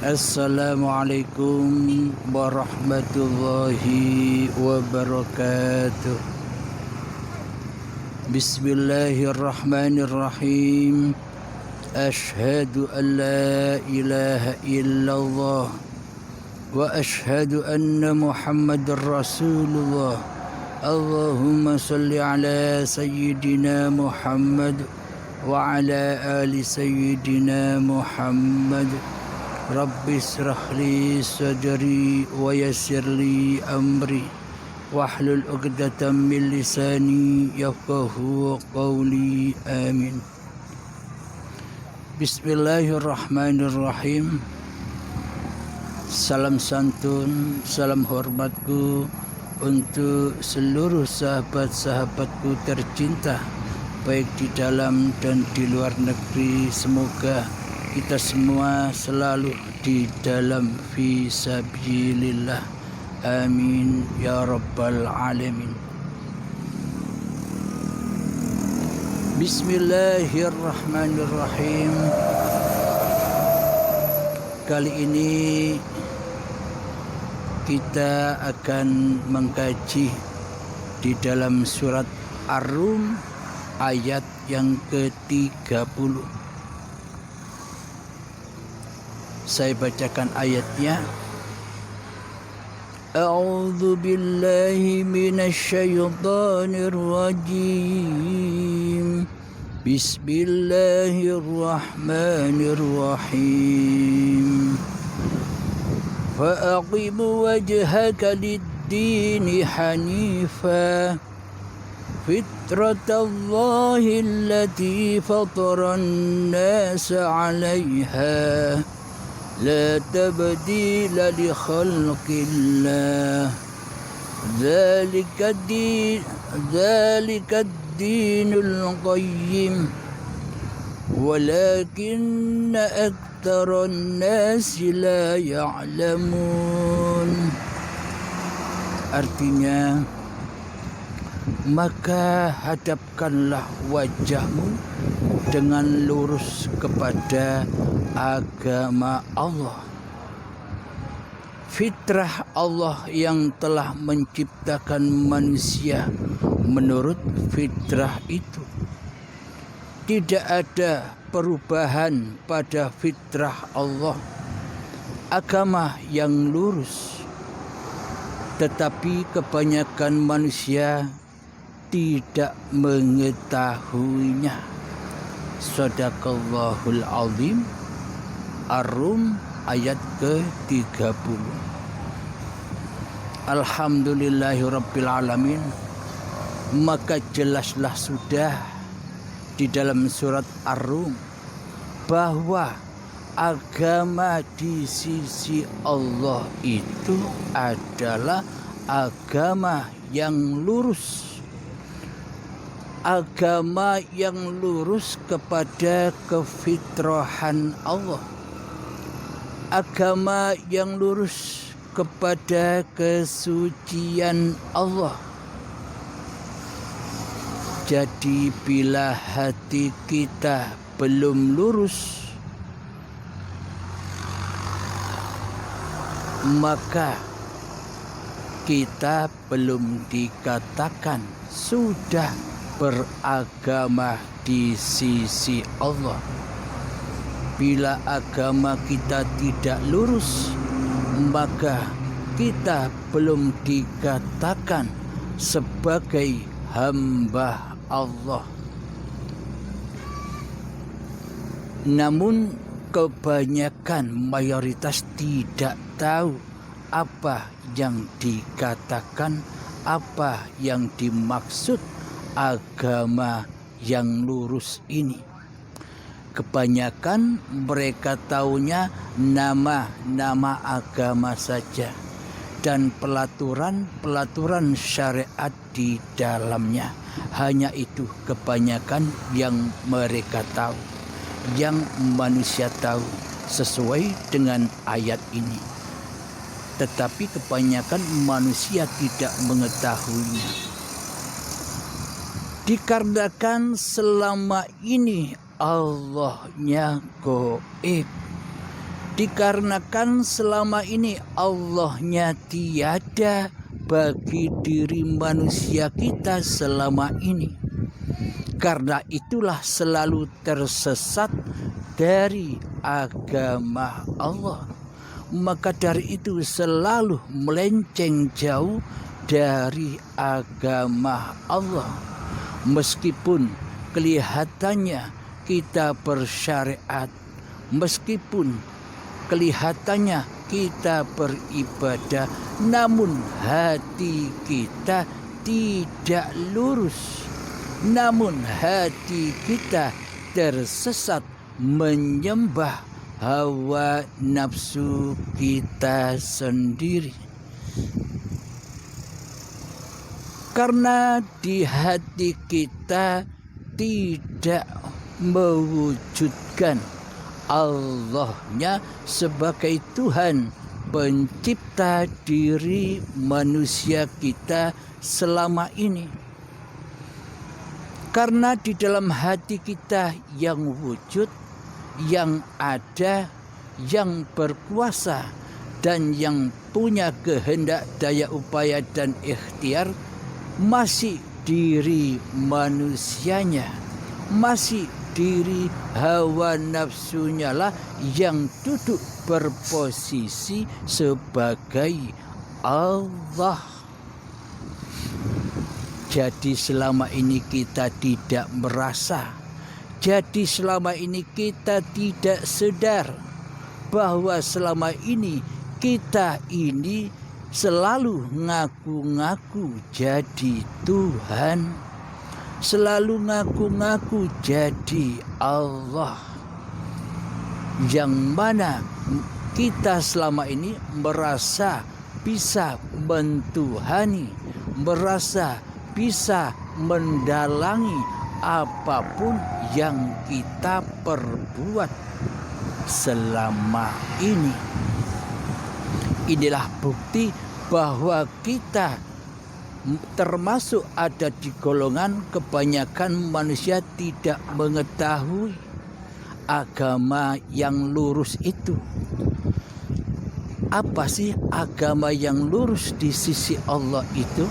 Assalamualaikum warahmatullahi wabarakatuh. Bismillahirrahmanirrahim. Ashhadu an la ilaha illallah wa ashhadu anna Muhammadar Rasulullah. Allahumma salli ala sayyidina Muhammad wa ala ali sayyidina Muhammad. Rabbi israh li sadri wa yassir li amri wahlul 'uqdatam min lisani yafqahu qawli. Amin. Bismillahirrahmanirrahim. Salam santun, salam hormatku untuk seluruh sahabat-sahabatku tercinta, baik di dalam dan di luar negeri. Semoga kita semua selalu di dalam fisabilillah. Amin ya rabbal alamin. Bismillahirrahmanirrahim. Kali ini kita akan mengkaji di dalam surat Ar-Rum ayat yang ke-30. Saya bacakan ayatnya. A'udzu billahi minasy syaithanir rajim. Bismillahirrahmanirrahim. Fa'aqim wajhaka lid-dini hanifa fitratallahi allati fataran nasa 'alaiha. لا تبديل لخلق الله ذلك الدين القيم ولكن أكثر الناس لا يعلمون. Artinya, maka hadapkanlah wajahmu dengan lurus kepada agama Allah, fitrah Allah yang telah menciptakan manusia. Menurut fitrah itu tidak ada perubahan pada fitrah Allah, agama yang lurus. Tetapi kebanyakan manusia tidak mengetahuinya. Shadaqallahul azim. Ar-Rum ayat ke-30. Alhamdulillahirabbil alamin. Maka jelaslah sudah di dalam surat Ar-Rum bahwa agama di sisi Allah itu adalah agama yang lurus. Agama yang lurus kepada kefitrahan Allah. Agama yang lurus kepada kesucian Allah. Jadi bila hati kita belum lurus, maka kita belum dikatakan sudah beragama di sisi Allah. Bila agama kita tidak lurus, maka kita belum dikatakan sebagai hamba Allah. Namun kebanyakan mayoritas tidak tahu apa yang dikatakan, apa yang dimaksud agama yang lurus ini. Kebanyakan mereka taunya nama-nama agama saja dan pelaturan syariat di dalamnya. Hanya itu kebanyakan yang mereka tahu, yang manusia tahu sesuai dengan ayat ini. Tetapi kebanyakan manusia tidak mengetahuinya. Dikarenakan selama ini Allahnya gaib, Dikarenakan selama ini Allahnya tiada bagi diri manusia kita selama ini. Karena itulah selalu tersesat dari agama Allah. Maka dari itu selalu melenceng jauh dari agama Allah. Meskipun kelihatannya kita bersyariat, meskipun kelihatannya kita beribadah, namun hati kita tidak lurus. Namun hati kita tersesat menyembah hawa nafsu kita sendiri. Karena di hati kita tidak mewujudkan Allahnya sebagai Tuhan pencipta diri manusia kita selama ini. Karena di dalam hati kita yang wujud, yang ada, yang berkuasa, dan yang punya kehendak, daya upaya, dan ikhtiar, masih diri manusianya, masih diri hawa nafsunya lah yang duduk berposisi sebagai Allah. Jadi selama ini kita tidak merasa, jadi selama ini kita tidak sadar bahwa selama ini kita ini selalu ngaku-ngaku jadi Tuhan, selalu ngaku-ngaku jadi Allah, yang mana kita selama ini merasa bisa mentuhani, merasa bisa mendalangi apapun yang kita perbuat selama ini. Inilah bukti bahwa kita termasuk ada di golongan kebanyakan manusia tidak mengetahui agama yang lurus itu. Apa sih agama yang lurus di sisi Allah itu?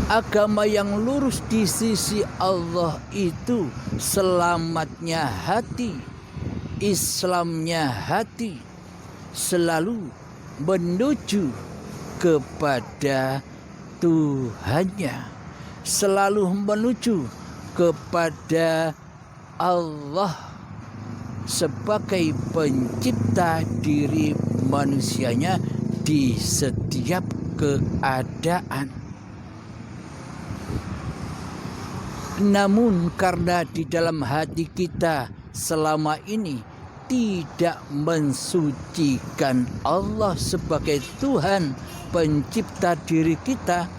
Agama yang lurus di sisi Allah itu selamatnya hati, Islamnya hati, selalu menuju kepada Tuhannya, selalu menuju kepada Allah sebagai pencipta diri manusianya di setiap keadaan. Namun karena di dalam hati kita selama ini tidak mensucikan Allah sebagai Tuhan pencipta diri kita,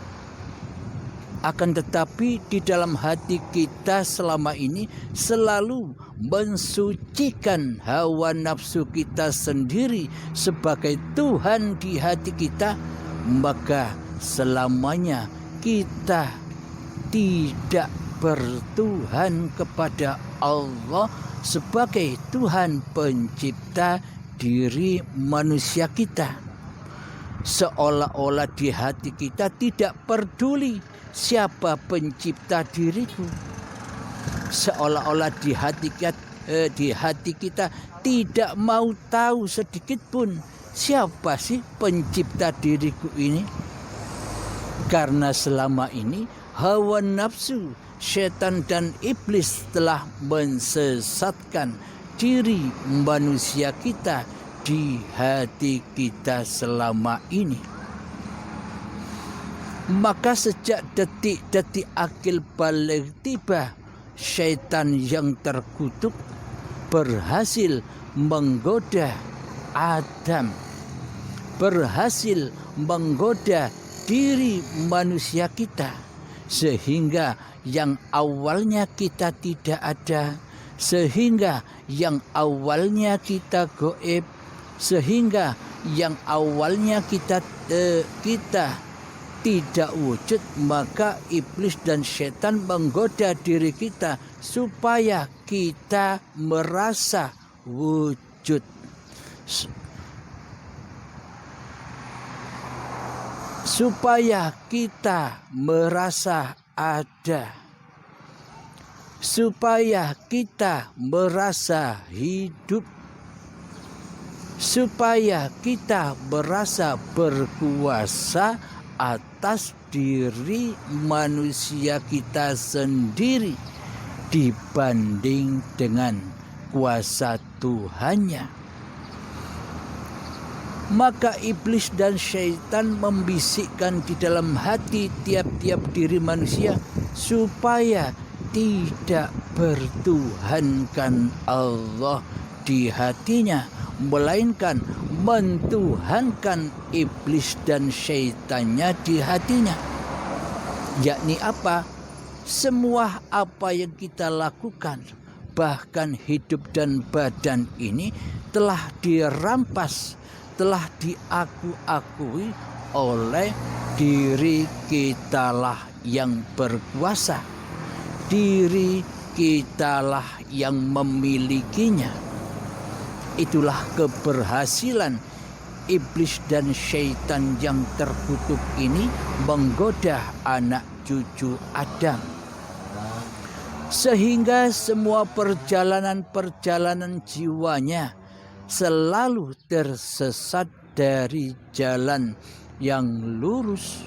akan tetapi di dalam hati kita selama ini selalu mensucikan hawa nafsu kita sendiri sebagai Tuhan di hati kita, maka selamanya kita tidak bertuhan kepada Allah sebagai Tuhan pencipta diri manusia kita. Seolah-olah di hati kita tidak peduli siapa pencipta diriku. Seolah-olah di hati kita tidak mau tahu sedikit pun siapa sih pencipta diriku ini. Karena selama ini hawa nafsu, setan dan iblis telah mensesatkan diri manusia kita di hati kita selama ini. Maka sejak detik-detik akil balik tiba, setan yang terkutuk berhasil menggoda Adam, berhasil menggoda diri manusia kita, sehingga yang awalnya kita tidak ada, sehingga yang awalnya kita goib, sehingga yang awalnya kita tidak wujud, maka iblis dan setan menggoda diri kita supaya kita merasa wujud. Supaya kita merasa ada, supaya kita merasa hidup, supaya kita merasa berkuasa atas diri manusia kita sendiri dibanding dengan kuasa Tuhannya. Maka iblis dan syaitan membisikkan di dalam hati tiap-tiap diri manusia supaya tidak bertuhankan Allah di hatinya, melainkan mentuhankan iblis dan syaitannya di hatinya. Yakni apa? Semua apa yang kita lakukan, bahkan hidup dan badan ini telah dirampas, telah diakui oleh diri kitalah yang berkuasa, diri kitalah yang memilikinya. Itulah keberhasilan iblis dan syaitan yang terkutuk ini menggoda anak cucu Adam, sehingga semua perjalanan-perjalanan jiwanya selalu tersesat dari jalan yang lurus,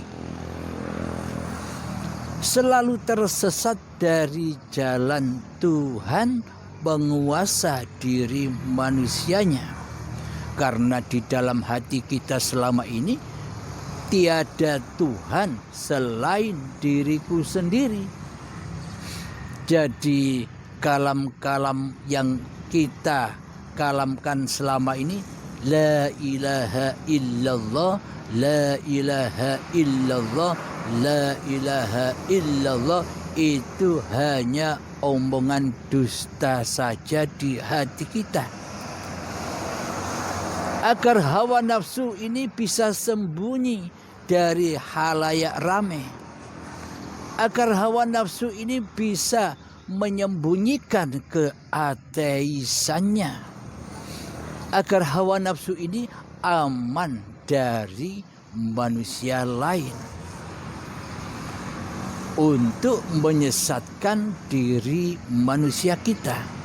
selalu tersesat dari jalan Tuhan penguasa diri manusianya. Karena di dalam hati kita selama ini tiada Tuhan selain diriku sendiri. Jadi kalam-kalam yang kita kalamkan selama ini, la ilaha illallah, la ilaha illallah, la ilaha illallah, itu hanya omongan dusta saja di hati kita. Agar hawa nafsu ini bisa sembunyi dari halayak ramai, agar hawa nafsu ini bisa menyembunyikan keateisannya, agar hawa nafsu ini aman dari manusia lain untuk menyesatkan diri manusia kita.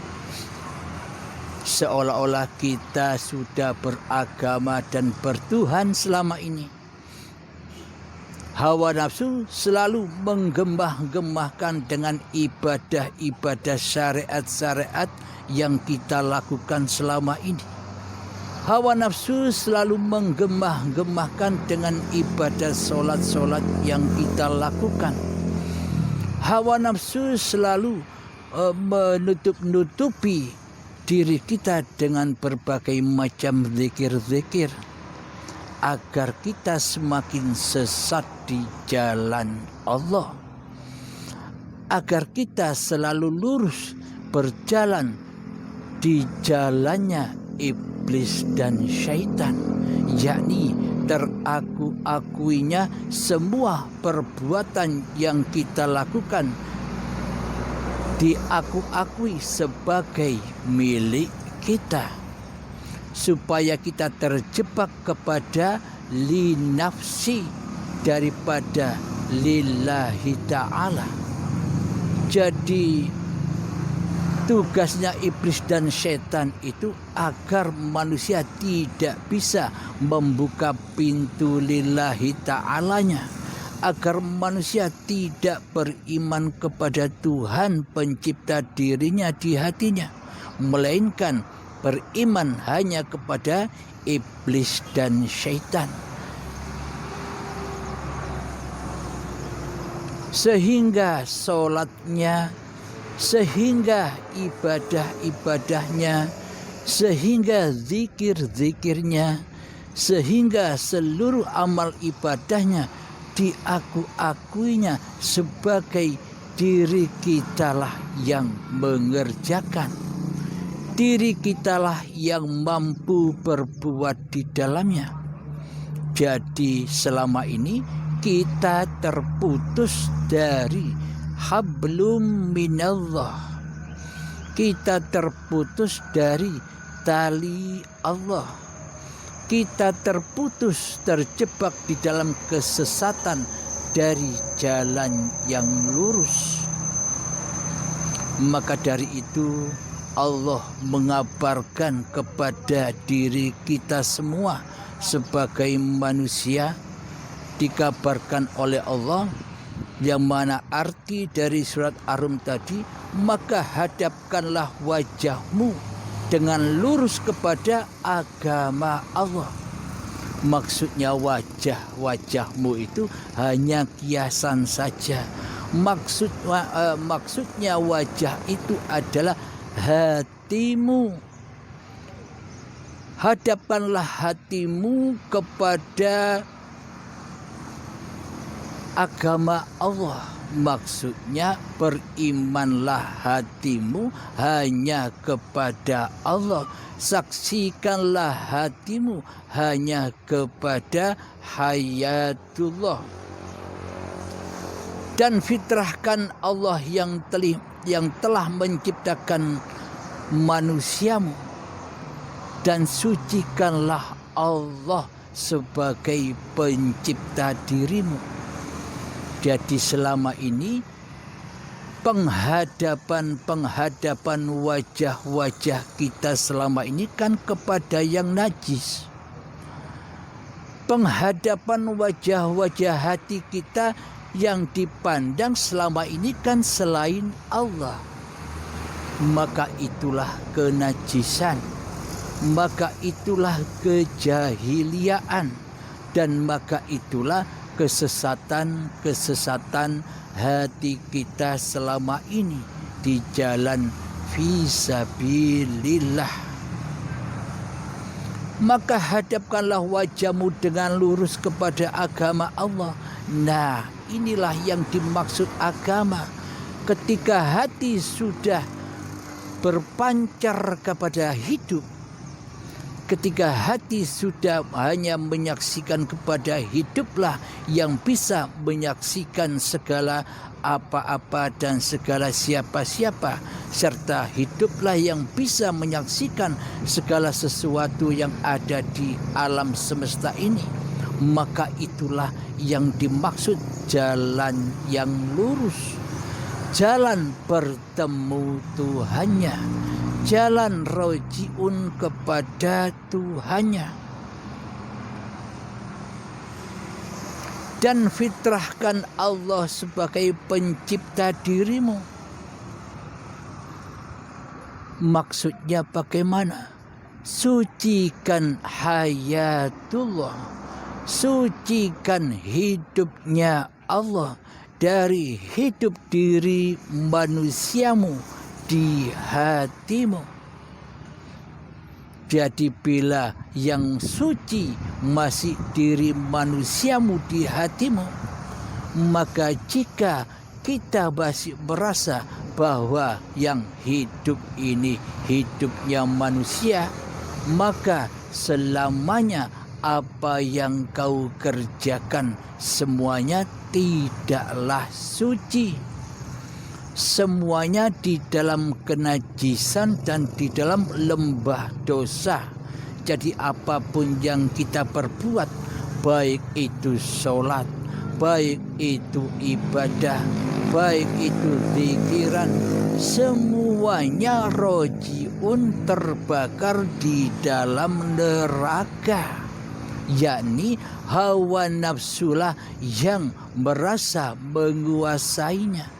Seolah-olah kita sudah beragama dan bertuhan selama ini. Hawa nafsu selalu menggembah-gembahkan dengan ibadah-ibadah syariat-syariat yang kita lakukan selama ini. Hawa nafsu selalu menggembah-gembahkan dengan ibadah solat-solat yang kita lakukan. Hawa nafsu selalu menutup-nutupi diri kita dengan berbagai macam zikir-zikir, agar kita semakin sesat di jalan Allah, agar kita selalu lurus berjalan di jalannya iblis dan syaitan, yakni teraku-akuinya semua perbuatan yang kita lakukan diaku-akui sebagai milik kita, supaya kita terjebak kepada linafsi daripada lillahi ta'ala. Jadi tugasnya iblis dan setan itu agar manusia tidak bisa membuka pintu lillahi ta'alanya, agar manusia tidak beriman kepada Tuhan pencipta dirinya di hatinya, melainkan beriman hanya kepada iblis dan syaitan. Sehingga solatnya, sehingga ibadah-ibadahnya, sehingga zikir-zikirnya, sehingga seluruh amal ibadahnya diaku-akuinya sebagai diri kitalah yang mengerjakan, diri kitalah yang mampu berbuat di dalamnya. Jadi selama ini kita terputus dari hablum minallah, kita terputus dari tali Allah. Kita terputus, terjebak di dalam kesesatan dari jalan yang lurus. Maka dari itu Allah mengabarkan kepada diri kita semua sebagai manusia, dikabarkan oleh Allah, yang mana arti dari surat Ar-Rum tadi, maka hadapkanlah wajahmu dengan lurus kepada agama Allah. Maksudnya wajahmu itu hanya kiasan saja. Maksudnya wajah itu adalah hatimu. Hadapkanlah hatimu kepada agama Allah. Maksudnya berimanlah hatimu hanya kepada Allah. Saksikanlah hatimu hanya kepada hayatullah. Dan fitrahkan Allah yang telah menciptakan manusiamu. Dan sucikanlah Allah sebagai pencipta dirimu. Jadi selama ini penghadapan wajah-wajah kita selama ini kan kepada yang najis. Penghadapan wajah-wajah hati kita yang dipandang selama ini kan selain Allah. Maka itulah kenajisan, maka itulah kejahiliaan, dan maka itulah kesesatan hati kita selama ini di jalan fisabilillah. Maka hadapkanlah wajahmu dengan lurus kepada agama Allah. Nah, inilah yang dimaksud agama. Ketika hati sudah berpancar kepada hidup, ketika hati sudah hanya menyaksikan kepada hiduplah yang bisa menyaksikan segala apa-apa dan segala siapa-siapa, serta hiduplah yang bisa menyaksikan segala sesuatu yang ada di alam semesta ini, maka itulah yang dimaksud jalan yang lurus, jalan bertemu Tuhannya, jalan rojiun kepada Tuhannya. Dan fitrahkan Allah sebagai pencipta dirimu. Maksudnya bagaimana? Sucikan hayatullah, sucikan hidupnya Allah dari hidup diri manusiamu di hatimu. Jadi bila yang suci masih diri manusiamu di hatimu, maka jika kita masih merasa bahwa yang hidup ini hidupnya manusia, maka selamanya apa yang kau kerjakan semuanya tidaklah suci. Semuanya di dalam kenajisan dan di dalam lembah dosa. Jadi apapun yang kita perbuat, baik itu sholat, baik itu ibadah, baik itu zikiran, semuanya rojiun terbakar di dalam neraka. Yakni hawa nafsulah yang merasa menguasainya.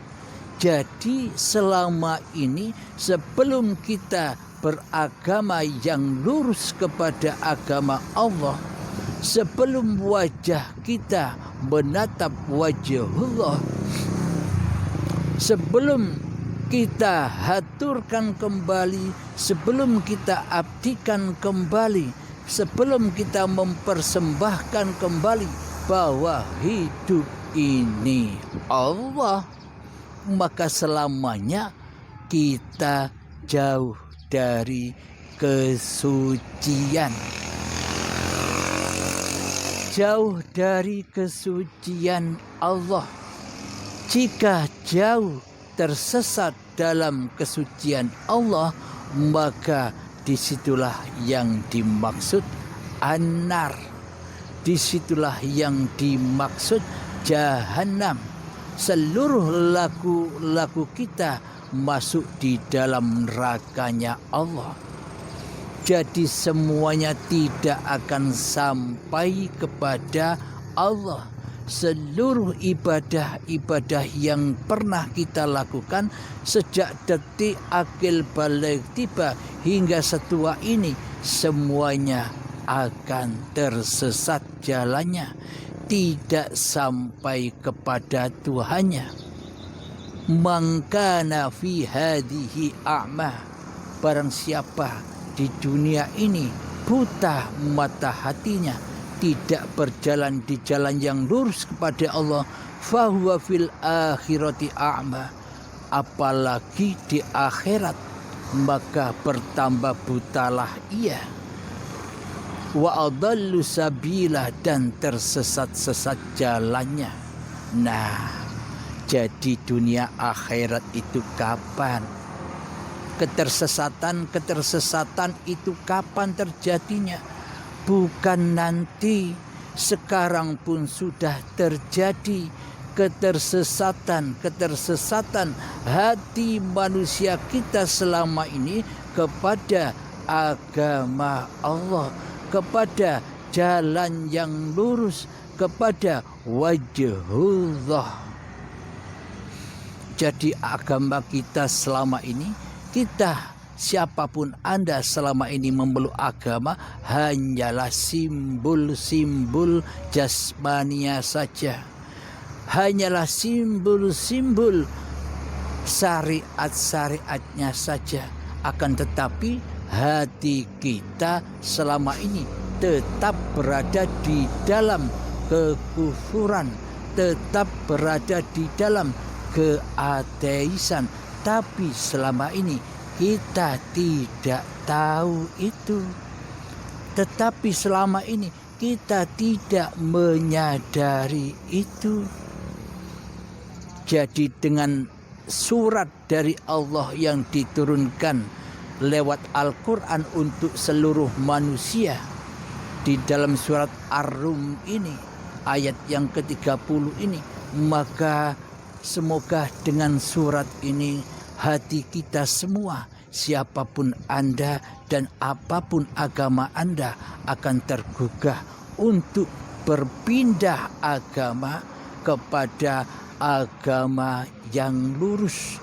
Jadi selama ini sebelum kita beragama yang lurus kepada agama Allah, sebelum wajah kita menatap wajahullah, sebelum kita haturkan kembali, sebelum kita abdikan kembali, sebelum kita mempersembahkan kembali bahwa hidup ini Allah, maka selamanya kita jauh dari kesucian. Jauh dari kesucian Allah. Jika jauh tersesat dalam kesucian Allah, maka disitulah yang dimaksud an-nar, disitulah yang dimaksud jahanam. Seluruh laku kita masuk di dalam nerakanya Allah. Jadi semuanya tidak akan sampai kepada Allah. Seluruh ibadah-ibadah yang pernah kita lakukan sejak detik akil balik tiba hingga setua ini, semuanya akan tersesat jalannya, tidak sampai kepada Tuhannya. Mangkana fi hadhihi a'ma, barang siapa di dunia ini buta mata hatinya, tidak berjalan di jalan yang lurus kepada Allah, fahuwa fil akhirati a'ma, apalagi di akhirat maka bertambah butalah ia. Wa adallu sabila, dan tersesat-sesat jalannya. Nah, jadi dunia akhirat itu kapan? Ketersesatan itu kapan terjadinya? Bukan nanti, sekarang pun sudah terjadi. Ketersesatan hati manusia kita selama ini kepada agama Allah, kepada jalan yang lurus, kepada wajhullah. Jadi agama kita selama ini, kita siapapun Anda selama ini memeluk agama hanyalah simbol-simbol jasmania saja. Hanyalah simbol-simbol syariat-syariatnya saja. Akan tetapi hati kita selama ini tetap berada di dalam kekufuran, tetap berada di dalam keateisan. Tapi selama ini kita tidak tahu itu. Tetapi selama ini kita tidak menyadari itu. Jadi dengan surat dari Allah yang diturunkan lewat Al-Quran untuk seluruh manusia, di dalam surat Ar-Rum ini, ayat yang ke-30 ini, maka semoga dengan surat ini hati kita semua, siapapun Anda dan apapun agama Anda, akan tergugah untuk berpindah agama kepada agama yang lurus,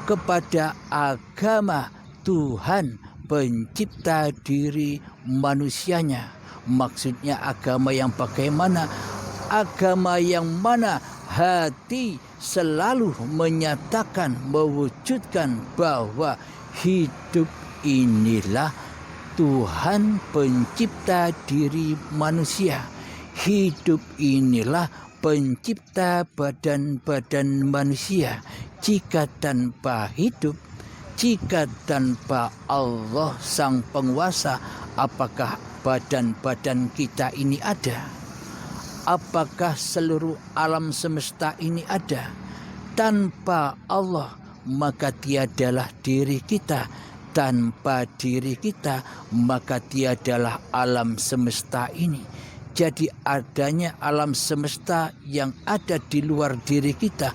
kepada agama Tuhan pencipta diri manusianya. Maksudnya agama yang bagaimana? Agama yang mana hati selalu menyatakan, mewujudkan bahwa hidup inilah Tuhan pencipta diri manusia. Hidup inilah pencipta badan-badan manusia. Jika tanpa hidup, jika tanpa Allah sang penguasa, apakah badan-badan kita ini ada? Apakah seluruh alam semesta ini ada? Tanpa Allah, maka tiadalah diri kita. Tanpa diri kita, maka tiadalah alam semesta ini. Jadi adanya alam semesta yang ada di luar diri kita,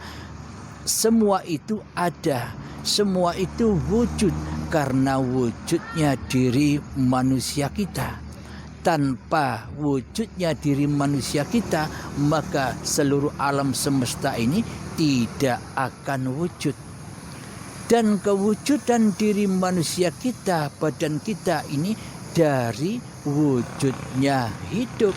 semua itu ada, semua itu wujud karena wujudnya diri manusia kita. Tanpa wujudnya diri manusia kita, maka seluruh alam semesta ini tidak akan wujud. Dan kewujudan diri manusia kita, badan kita ini, dari wujudnya hidup,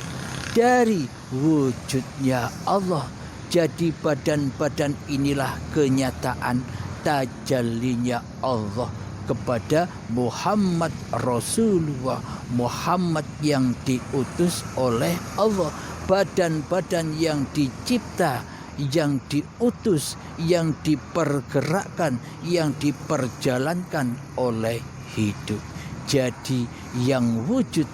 dari wujudnya Allah. Jadi badan-badan inilah kenyataan tajallinya Allah kepada Muhammad Rasulullah, Muhammad yang diutus oleh Allah. Badan-badan yang dicipta, yang diutus, yang dipergerakkan, yang diperjalankan oleh hidup. Jadi yang wujud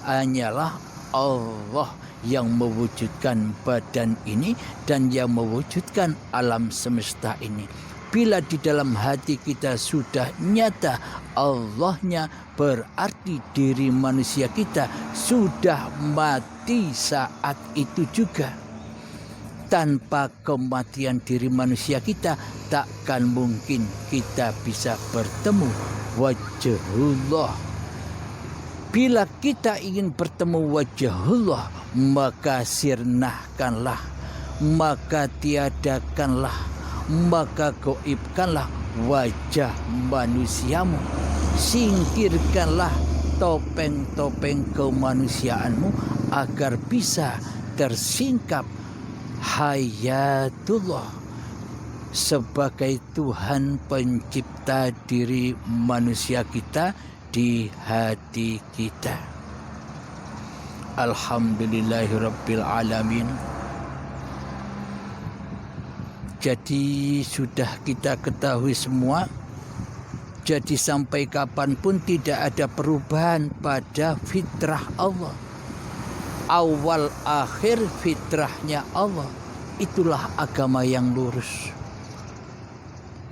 hanyalah Allah yang mewujudkan badan ini dan yang mewujudkan alam semesta ini. Bila di dalam hati kita sudah nyata Allahnya, berarti diri manusia kita sudah mati saat itu juga. Tanpa kematian diri manusia kita, takkan mungkin kita bisa bertemu wajhullah. Bila kita ingin bertemu wajhullah, maka sirnahkanlah, maka tiadakanlah, maka goibkanlah wajah manusiamu. Singkirkanlah topeng-topeng kemanusiaanmu agar bisa tersingkap hayatullah sebagai Tuhan pencipta diri manusia kita di hati kita. Alhamdulillahirabbil alamin. Jadi sudah kita ketahui semua. Jadi sampai kapanpun tidak ada perubahan pada fitrah Allah. Awal akhir fitrahnya Allah. Itulah agama yang lurus.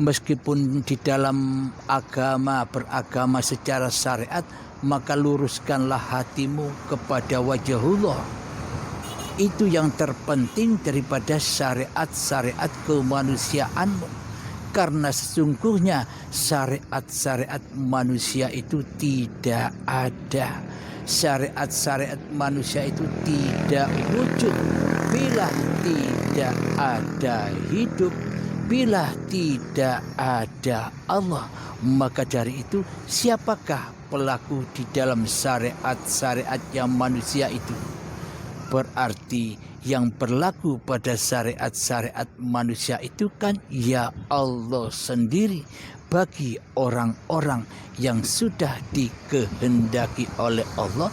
Meskipun di dalam agama beragama secara syariat, maka luruskanlah hatimu kepada wajhullah. Itu yang terpenting daripada syariat-syariat kemanusiaanmu. Karena sesungguhnya syariat-syariat manusia itu tidak ada. Syariat-syariat manusia itu tidak wujud bila tidak ada hidup, bila tidak ada Allah. Maka dari itu, siapakah pelaku di dalam syariat-syariat yang manusia itu? Berarti yang berlaku pada syariat-syariat manusia itu kan ya Allah sendiri bagi orang-orang yang sudah dikehendaki oleh Allah,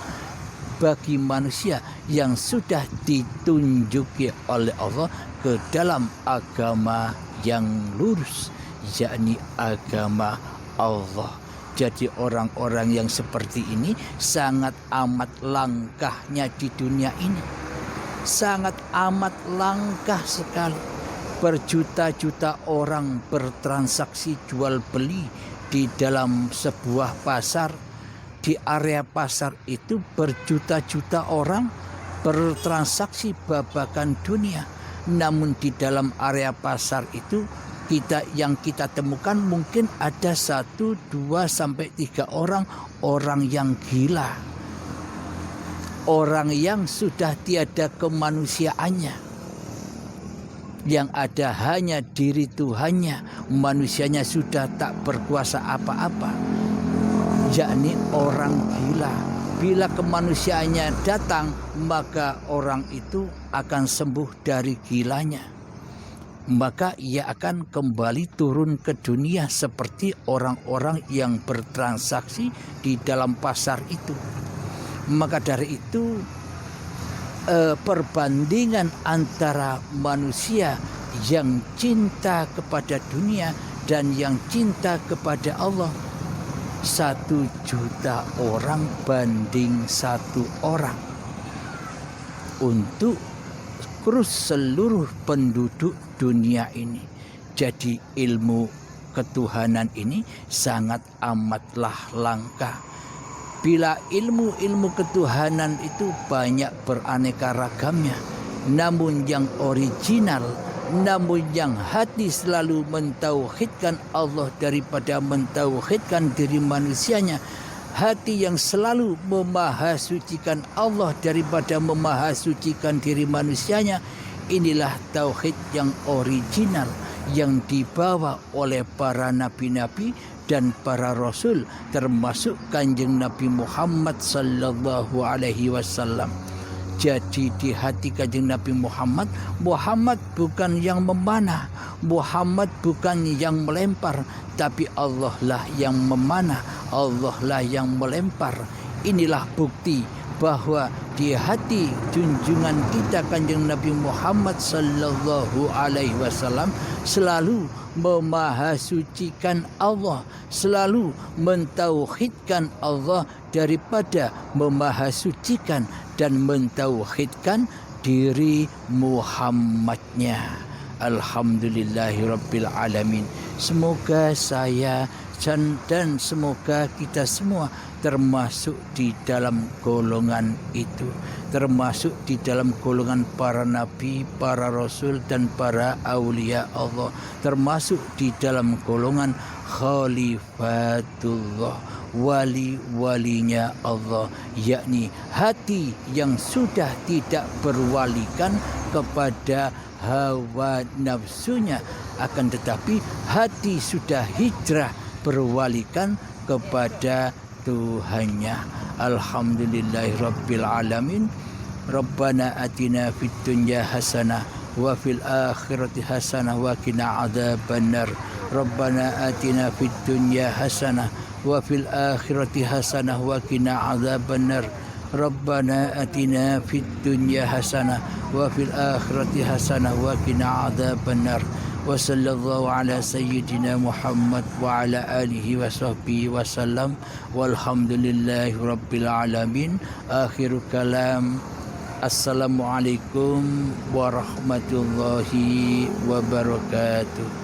bagi manusia yang sudah ditunjuki oleh Allah ke dalam agama yang lurus, yakni agama Allah. Jadi orang-orang yang seperti ini sangat amat langkahnya di dunia ini. Sangat amat langkah sekali. Berjuta-juta orang bertransaksi jual beli di dalam sebuah pasar. Di area pasar itu berjuta-juta orang bertransaksi babakan dunia. Namun di dalam area pasar itu yang kita temukan mungkin ada 1, 2, sampai 3 orang yang gila. Orang yang sudah tiada kemanusiaannya. Yang ada hanya diri Tuhannya. Manusianya sudah tak berkuasa apa-apa. Yakni orang gila. Bila kemanusiaannya datang, maka orang itu akan sembuh dari gilanya. Maka ia akan kembali turun ke dunia seperti orang-orang yang bertransaksi di dalam pasar itu. Maka dari itu perbandingan antara manusia yang cinta kepada dunia dan yang cinta kepada Allah, 1 juta orang banding 1 orang untuk seluruh penduduk dunia ini. Jadi ilmu ketuhanan ini sangat amatlah langka. Bila ilmu-ilmu ketuhanan itu banyak beraneka ragamnya, namun yang original, namun yang hati selalu mentauhidkan Allah daripada mentauhidkan diri manusianya, hati yang selalu memahasucikan Allah daripada memahasucikan diri manusianya, inilah tauhid yang original yang dibawa oleh para nabi-nabi dan para rasul, termasuk Kanjeng Nabi Muhammad sallallahu alaihi wasallam. Jadi di hati Kanjeng Nabi Muhammad bukan yang memanah, Muhammad bukan yang melempar, tapi Allah lah yang memanah, Allah lah yang melempar. Inilah bukti bahwa di hati junjungan kita Kanjeng Nabi Muhammad sallallahu alaihi wasallam selalu memahasucikan Allah, selalu mentauhidkan Allah daripada memahasucikan dan mentauhidkan diri Muhammadnya. Alhamdulillahirabbil alamin. Semoga saya dan semoga kita semua termasuk di dalam golongan itu, termasuk di dalam golongan para nabi, para rasul dan para aulia Allah, termasuk di dalam golongan khalifatullah, wali-walinya Allah, yakni hati yang sudah tidak berwalikan kepada hawa nafsunya, akan tetapi hati sudah hijrah berwalikan kepada Tuhannya. Alhamdulillahirabbil alamin. Rabbana atina fid dunya hasanah wa fil akhirati hasanah wa qina adzabannar. Rabbana atina fid dunya hasanah wa fil akhirati hasanah wa qina adzabannar. Rabbana atina fid dunya hasanah wa fil akhirati hasanah wa qina adzabannar. Wa sallallahu ala sayyidina Muhammad wa ala alihi wa sahbihi wa sallam. Walhamdulillahi rabbil alamin. Akhir kalam. Assalamualaikum warahmatullahi wabarakatuh.